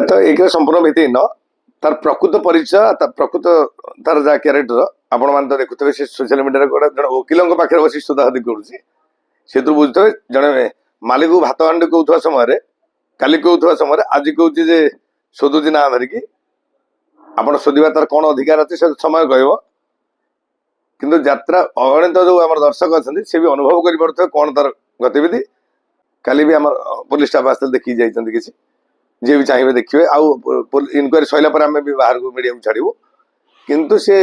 तो एक संपूर्ण भित्तिहीन तार प्रकृत परिचय प्रकृत तार जहाँ क्यारेक्टर आपण मैंने तो देखुवे सोशल मीडिया गोटे जन वकिल पाखे बस सुधादी करुँचे बुझे जड़े मालिक भात हांडी कौथुवा समय काली कौथुवा समय आज कहूँ जे शोधुची ना धरिकी आपण शोधा तार कौन अधिकार अच्छे से समय कह किंतु यात्रा अगणित जो आम दर्शक अच्छा सी भी अनुभव कर कौन तार गतिविधि काली भी आम पुलिस स्टाफ आसते देखी जाइए किसी जी भी चाहिए देखिए आउ इनक्वारी सरला पर आम भी बाहर को मीडिया को छाड़ू किंतु से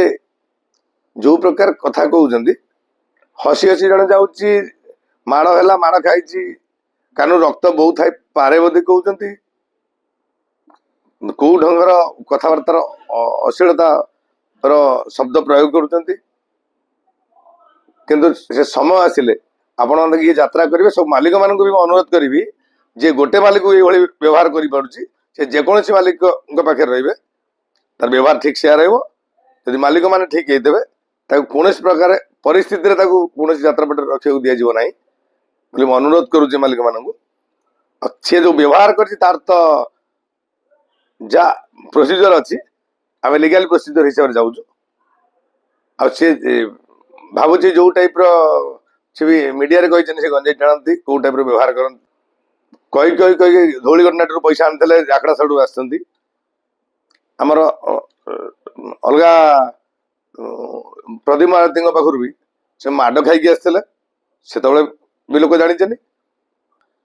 जो प्रकार कथा कहते हसी हसी जड़े जाऊँगी माड़ है माड़ खाई कानू रक्त बहु थाई पारे बोधी कहते कौ ढंगर कथबार्तार अश्लीलता शब्द प्रयोग करुँच किंतु से समय आसिले आपण ये यात्रा करेंगे सब मालिक मान भी अनुरोध करी जे गोटे मालिक ये व्यवहार कर जेकोसी मालिक पाखे रे तार व्यवहार ठीक से रही मालिक मैंने ठीक होते कौन प्रकार परिस्थिति कौन यात्रा पट रखा दिज्व ना बोले अनुरोध करुचे मालिक मान सी जो व्यवहार कर तो जा प्रोसीजर अच्छी आम लीगल प्रोसीजर हिसाब से जाऊँ आ भावुची जो टाइप रे भी मीडिया रे कहते से गंजे टाणती कौ टाइप व्यवहार करती कही धौली कर्णाट पैसा आनी आकड़ा साड़ू आमर अलगा प्रदीप महारथी पाखर भी से माड खाई आसते से भी लोक जानी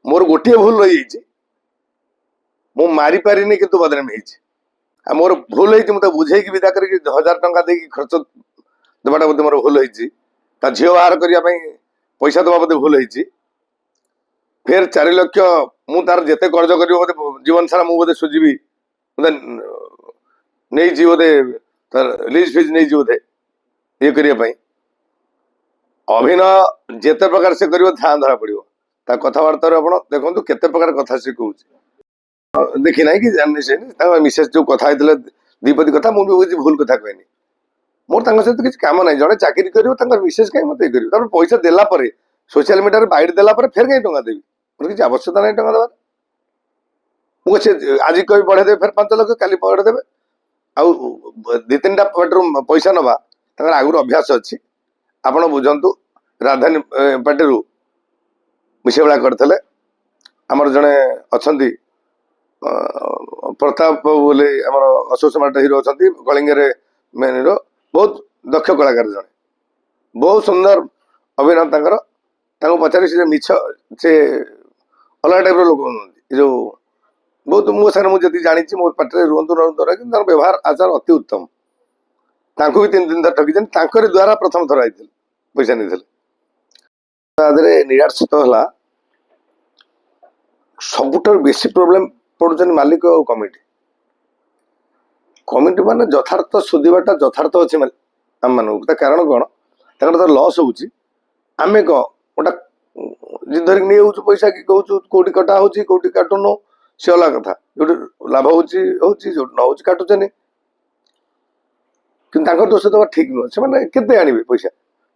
मोर गोटे भूल रही मु मारी पारिनी किंतु बदनामी होती मोर भूल होती मुझे बुझे विदा कर 1000 टंका दे खर्च देवाटा बोधे मोर भूल होती झील बाहर करने पैसा दवा बोधे भूल होती फिर 4 लाख मु तार जिते कर्ज कर जीवन सारा मुझे बोधे सुझी नहीं बोधे तार लीज फिज नहीं बोधे ये करने अभिनय जिते प्रकार से कर ध्यान धरा पड़ो कथबार्तार आप देखो केते प्रकार कथा से कहूँ देखी ना कि जाननी से मिसेस जो कथा दीपति कथा मुझे भूल कथा कहनी मोर सहित किसी कम ना जड़े चाकरी कर मिसेस कहीं मत कर पैसा देला सोशल मीडिया बाइट देला फिर कहीं टंका देवी मोर किसी आवश्यकता नहीं टंका देवार मुझे आज कभी बढ़े देवे फिर 5 लाख काली बढ़े देवे आउ 2-3टा पार्टी पैसा नवा आगुरी अभ्यास अच्छी आपण बुझंतु राजधानी पार्टी मिसेबला करते आमर जड़े अच्छा प्रताप बोले आमर अशोक समाट हिरो अच्छा कलिंगे मेन हिरो बहुत दक्ष कलाकार जड़े बहुत सुंदर अभिनय पचारे से मिछ से अलग टाइप लोक जो बहुत मो सारे मुझे जानी मो पार्टी रुहतु रुहतु कि व्यवहार आचार अति उत्तम भी 3 थर ठकी द्वारा प्रथम थर आई पैसा नहीं निराश है सबुठ बेसी प्रोब्लेम पड़ुन मालिक और कमिटी कमिटी मान यथार्थ सुधाटा यथार्थ अच्छे आम मान कारण कौन तर लस होमें कौन गोटा जी धरिक नहीं जाऊँ पैसा कि कहूँ कौटी कटा हो कौटी काटुन सी अलग कथा जो लाभ हो जो न हो काटुचे कि दोष दबा ठीक नुह से केते आने पैसा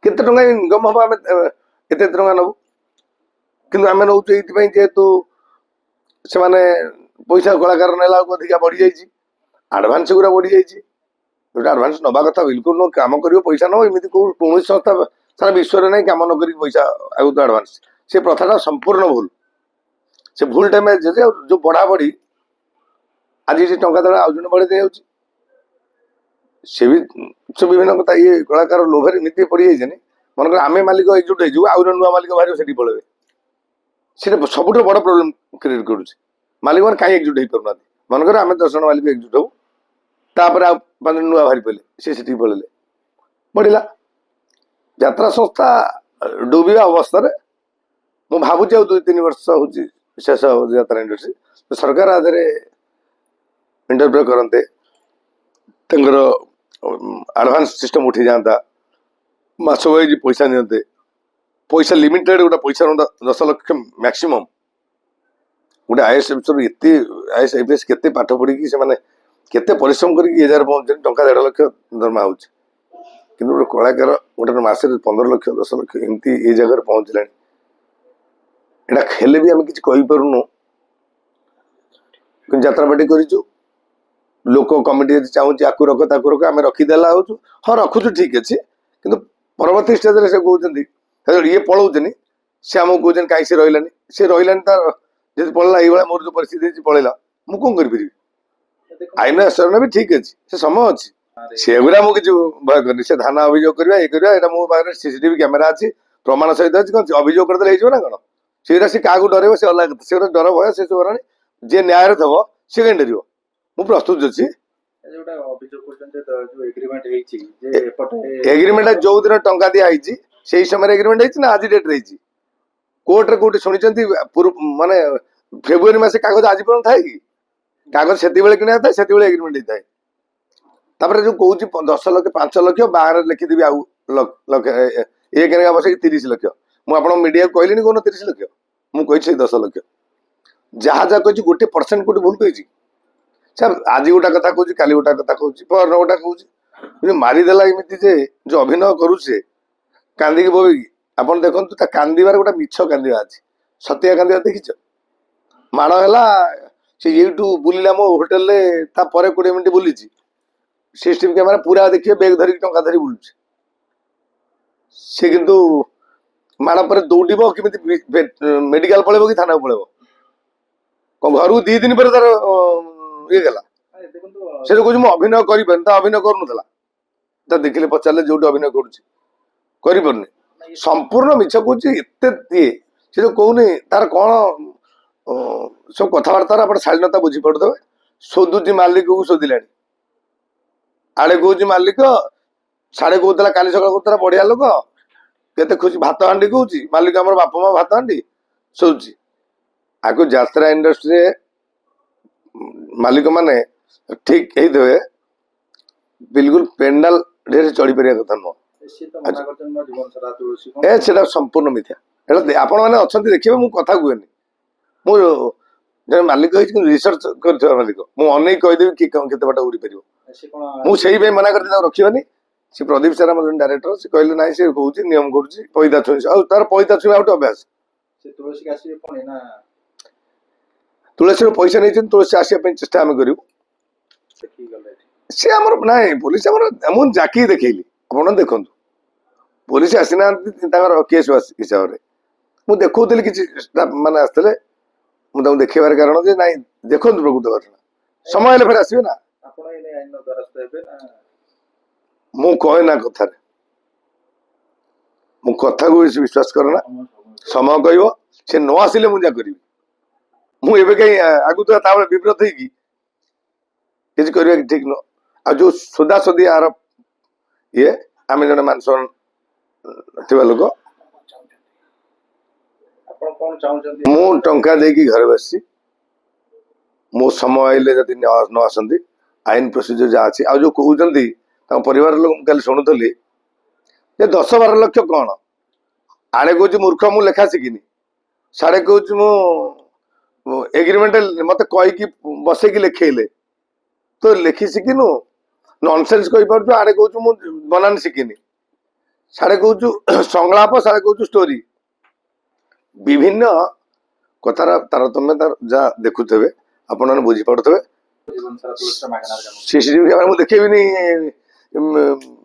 केते टंका इनकम हम आम एत नबू कि आम नौ जेहेतु से माने पैसा कलाकार नेला अधिका बढ़ी जाइए आडभांस गुरा बढ़ी जाइए जो आडभांस नवा कथा बिल्कुल नुह कम कर पैसा नब एमती कौन संस्था सारा विश्व में नहीं कम न कर पैसा आगु तो आडभांस से प्रथाटा संपूर्ण भूल से भूल टाइम जो बढ़ा बढ़ी आज ये टंका दड़ा आउ जन बढ़ी दे से भी सब विभिन्न कथा ये कलाकार लोभर नीति पड़ जाए मन आम मालिक एकजुट हो आउ नुआ मालिक बाहर से पड़े से सबुठ बड़ प्रोब्लेम क्रिएट करुचे मालिक मैंने कहीं एकजुट हो पार मनकर आम 10 जन मालिक एकजुट हो तापर आ 5 नुआ बाहरी पड़े से पड़े बढ़ला यात्रा संस्था डूबा अवस्था मु भावुँ 2-3 वर्ष हूँ शेष यात्रा इंडस्ट्री तो सरकार आधे इंटरप्रे करते आडभांस सिस्टम उठी जाता मास वाइज पैसा नियंते पैसा लिमिटेड गोटे पैसा 10 लाख मैक्सिमम गोटे आईएएस अफिसर एत आईएएस आईपीएस केते पाठ पढ़ी से केते परिश्रम करके 1000 पहुँचे टंका 1.5 लाख दरमा हो गोटे कलाकार गोटे मसरे 15 लाख 10 लाख एमती ये जगह पहुँचला यहाँ खेले भी आम कि पारूनु ଯାତ୍ରା ପାର୍ଟି କରିଛୁ लोक कमिटी चाहूँ आकु रख ताकू रख आम रखीदेला हो हाँ रखुचु ठीक अच्छे कि परवर्ती स्टेज से कहते ये पलाऊन से आमको कहते कहीं से रही तार जब पलैला ये मोर जो परिस्थिति पलैला मुझे कौन करी आईन आचरण भी ठीक अच्छे से समय अच्छी सेगुड़ा मुझे किसी भय करनी से थाना अभियोग करवा ये करवा मो पाखे सीसीटीवी कैमेरा अच्छी प्रमाण सहित अच्छी कौन अभियोग करदे ना कौन से क्या डर से अलग से डर भय से सब जी न्याय थब सी कहीं डर मु प्रस्तुत अच्छी एग्रीमेंट जो दिन टंका दिखाई से समय एग्रीमेंट ना आज डेट रही कोर्ट रे कोर्ट शुणी माने फेब्रुआरी मास कागज आज पर्यटन थाए कि कागज से किना था से एग्रीमेंट होता है तापर जो कहूँ 10 लाख 5 लाख बाहर लिखिदेवी आउ एक बस 30 लाख मुझे मीडिया कहली कौन 30 लाख मुझे 10 लाख जहाँ जहाँ कही 1% कोटी भूल कही सर आज गोटा कथा कहूँ काली गोटा कथा कहूँ पर गोटा कहूँ मारिदेला एमती जे जो अभिनय करुचे कांदी बोई आप देखो कांदार गोटे मिछ कांदा अच्छी सत्या कांदा देखीच माड़ है से ये बुलिला मो होटेल 20 मिनट बुली सीसीटीवी कैमेरा पूरा देखिए बैग धरिक टंका धरी बुलूँ सी किंतु माड़ पर दौड़ कि मेडिकल पलैब कि थाना पलैब कौन घर 2 दिन पर तार ये गला से कह अभिनय कर अभिनय करूला देखिले पचारे जो अभिनय कर संपूर्ण मिछ कौच ये से कहूनी तार कौन सब कथबार्ता आप शालीनता बुझीपे शोधुची मालिक को शोधिला आड़े कौच मालिक साढ़े कहला काली सकाल कहता बढ़िया लोक केते खुशी भात हांडी कौच मालिक आम बापा माँ भात हांडी शोधुची आगे यात्रा इंडस्ट्री मालिक माने ठीक है बिल्कुल पेंडाल ढेर चढ़ी पार कथा नुह से संपूर्ण मिथ्या आपण मैंने अच्छा देखिए मुझे कथा कहे मुझे मालिक रिसर्च कर मालिक मुझे अनेक कहीदेवी कि केते बाट उड़ी पार मुझे मना कर रखी सी प्रदीप सार आम डायरेक्टर से कहले ना सी कौन नियम कर पैदा छुई तार पैदा छुई आउट अभ्यास तुलसी पैसा नहीं तुलसी आसपा चेष्टा आम करूँ सी आम ना पुलिस आम जाकि देखली आप देखु पुलिस आसीना केस हिसाब से मुझे देखुली कि मैंने आसते मुझे देखार कारण जे ना देखु प्रकृत घटना समय फिर आसवे ना मु कहे ना कथार मु कथा को विश्वास करना समय कह से न आसिले मुझे करी मुझे कहीं आगु तो विव्रत होगी करवा ठीक नुह आ जो सोदा सोदी आर ये आम जन मानसन लोक मु टंका देकी घर बसी मो समय आइले जदि न आसती आईन प्रोसीजर जहाँ अच्छी आ जो कहते परिवार लोग कल शुणुली 10-12 लाख कौन आड़े कह मूर्ख मु लेखा शिखिनी साढ़े कहूँ एग्रीमेंट मत कहीकि बसैकी लिखेले तो लिखी शिखिनु नॉनसेंस कही पार आड़े कहूँ मु बनानी शिखिनी साढ़े कहूँ संलाप साढ़े कहूँ स्टोरी विभिन्न कथार तारतम्य तार जहाँ देखुवे आपण बुझीपे सीसीटीवी कैमेरा मुझे देखेबी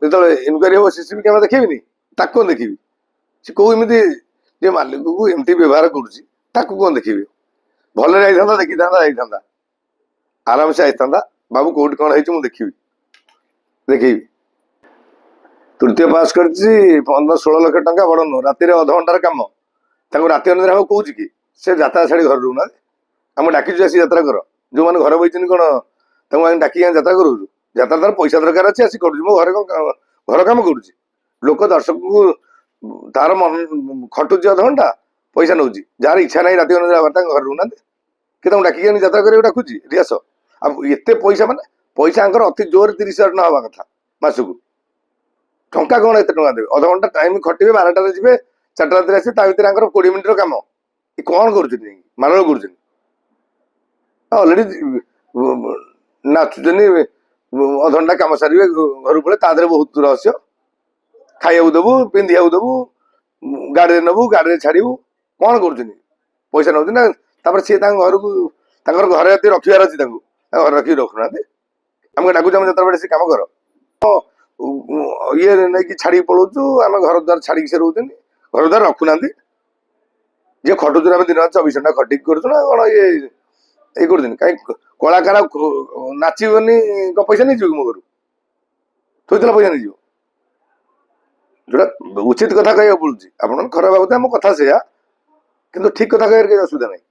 जो इनक्वारी हम सीसीटीवी कैमेरा देखेबी ताको देखी से कौ एमती मालिक को एमती व्यवहार करुँ कौन देखी भल देखी था आराम से आईता बाबू कौट कौन है देखी देखी तृतीय पास कर 15-16 लाख टंका बड़ नुह राति 1/2 घंटार कम राति अनुसार हम कौच कि से यात्रा छाड़ी घर रोना आम डाकी आसी यात्रा कर जो मैंने घर बही कौन डाकी यात्रा करूँ यात्रा तार पैसा दरकार अच्छे आसी कर मो घर कम करुँ लोक दर्शक को तार मन खटुची 1/2 घंटा पैसा नौ जार इच्छा ना राति अनुसार घर रोना कि डाकी यात्रा कर डाकुची रियास अब एत पैसा माने पैसा अति जोर 30,000 ना हवा कथा मासकू टंका कौन एत टाँग देवे 1/2 घंटा टाइम खटे 12टार जी 4टा राति आसे 20 मिनिट कम कौन कर मारण कर अलरेडी नाचुन 1/2 घंटा कम सारे घर पड़े तादे बहुत रहस्य खाइबू देवु पिंधिया देवु गाड़ी नबू गाड़ी छाड़ू कौन कर पैसा नौ ना सी घर को ତାଙ୍କର ଘରେ ଯଦି ରଖିବାର ଅଛି ତାଙ୍କୁ ଘରେ ରଖିକି ରଖୁନାହାନ୍ତି। ଆମେ ଡାକୁଛୁ ଆମେ ଯେତେବେଳେ ସେ କାମ କର ଇଏ ନେଇକି ଛାଡିକି ପଳଉଛୁ, ଆମେ ଘର ଦ୍ୱାର ଛାଡିକି ସେ ରହୁଛନ୍ତି, ଘର ଦ୍ୱାର ରଖୁନାହାନ୍ତି। ଯିଏ ଖଟୁଛୁ ଆମେ ଦିନ 24 ଘଣ୍ଟା ଖଟିକି କରୁଛୁ ନା କଣ ଇଏ କରୁଛନ୍ତି? କାହିଁ କଳାକାର ନାଚିବନି ପଇସା ନେଇଯିବ କି ମୋ ଘରୁ? ଥୋଇଥିଲା ପଇସା ନେଇଯିବ? ଯୋଉଟା ଉଚିତ କଥା କହିବାକୁ ପଡୁଛି, ଆପଣ ଖରାପ ଭାବୁଥିବେ, ଆମ କଥା ସେଇଆ, କିନ୍ତୁ ଠିକ କଥା କହିବାରେ କିଛି ଅସୁବିଧା ନାହିଁ।